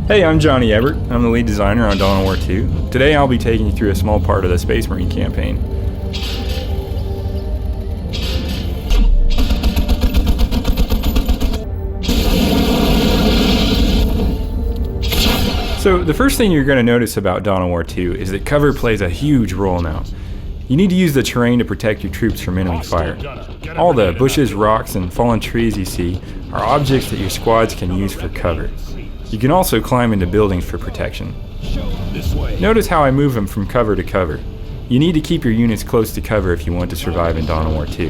Hey, I'm Johnny Ebert. I'm the lead designer on Dawn of War 2. Today I'll be taking you through a small part of the Space Marine campaign. So the first thing you're going to notice about Dawn of War 2 is that cover plays a huge role now. You need to use the terrain to protect your troops from enemy fire. All the bushes, rocks, and fallen trees you see are objects that your squads can use for cover. You can also climb into buildings for protection. Notice how I move them from cover to cover. You need to keep your units close to cover if you want to survive in Dawn of War 2.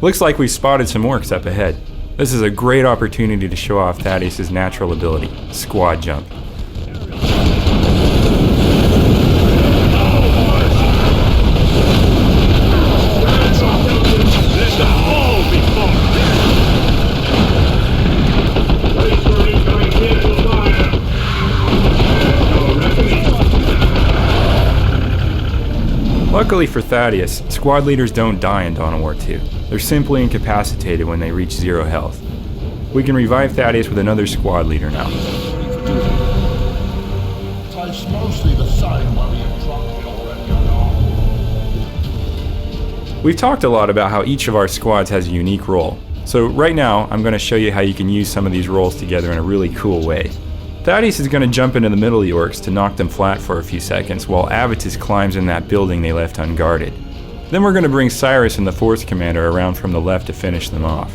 Looks like we've spotted some orcs up ahead. This is a great opportunity to show off Thaddeus' natural ability, Squad Jump. Luckily for Thaddeus, squad leaders don't die in Dawn of War 2. They're simply incapacitated when they reach 0 health. We can revive Thaddeus with another squad leader now. We've talked a lot about how each of our squads has a unique role. So right now, I'm going to show you how you can use some of these roles together in a really cool way. Thaddeus is going to jump into the middle of the orcs to knock them flat for a few seconds while Avitus climbs in that building they left unguarded. Then we're going to bring Cyrus and the Force Commander around from the left to finish them off.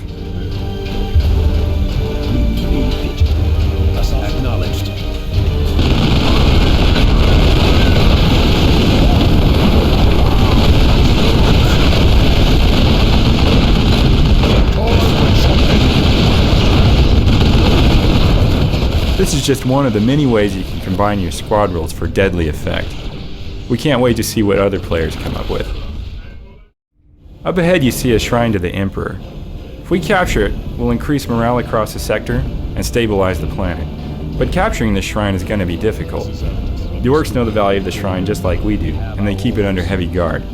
Acknowledged. This is just one of the many ways you can combine your squad roles for deadly effect. We can't wait to see what other players come up with. Up ahead you see a shrine to the Emperor. If we capture it, we'll increase morale across the sector and stabilize the planet. But capturing this shrine is going to be difficult. The orcs know the value of the shrine just like we do, and they keep it under heavy guard.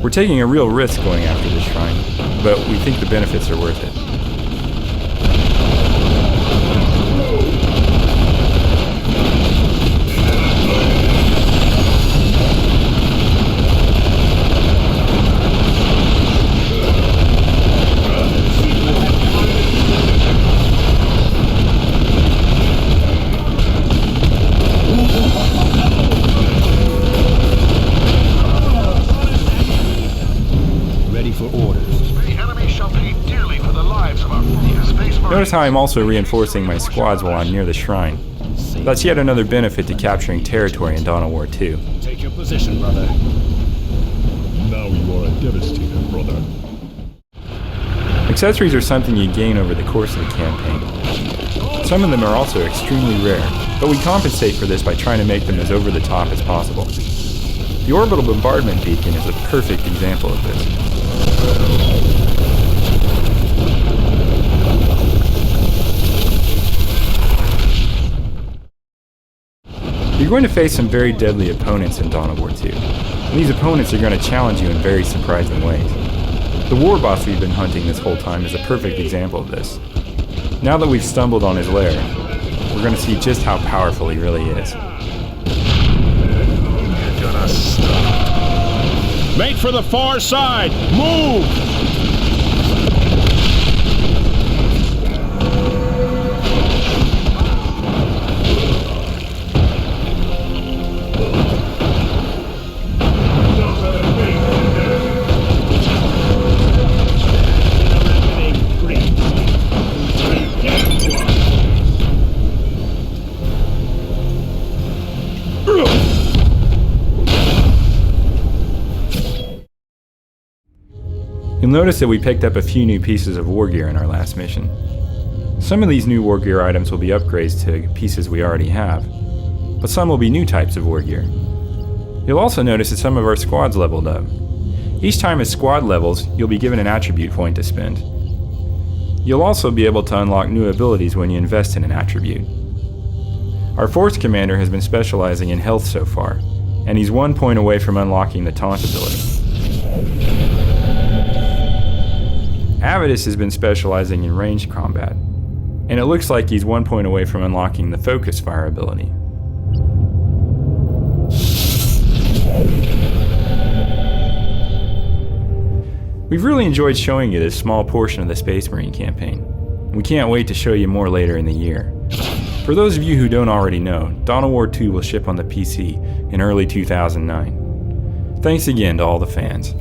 We're taking a real risk going after this shrine, but we think the benefits are worth it. Notice how I'm also reinforcing my squads while I'm near the shrine. That's yet another benefit to capturing territory in Dawn of War 2. Take your position, brother. Now you are a devastator, brother. Accessories are something you gain over the course of the campaign. Some of them are also extremely rare, but we compensate for this by trying to make them as over the top as possible. The orbital bombardment beacon is a perfect example of this. You're going to face some very deadly opponents in Dawn of War 2. And these opponents are going to challenge you in very surprising ways. The war boss we've been hunting this whole time is a perfect example of this. Now that we've stumbled on his lair, we're going to see just how powerful he really is. You're gonna stop. Make for the far side! Move! You'll notice that we picked up a few new pieces of war gear in our last mission. Some of these new war gear items will be upgrades to pieces we already have, but some will be new types of war gear. You'll also notice that some of our squads leveled up. Each time a squad levels, you'll be given an attribute point to spend. You'll also be able to unlock new abilities when you invest in an attribute. Our Force Commander has been specializing in health so far, and he's 1 point away from unlocking the taunt ability. Avitus has been specializing in ranged combat. and it looks like he's 1 point away from unlocking the focus fire ability. We've really enjoyed showing you this small portion of the Space Marine campaign. We can't wait to show you more later in the year. For those of you who don't already know, Dawn of War 2 will ship on the PC in early 2009. Thanks again to all the fans.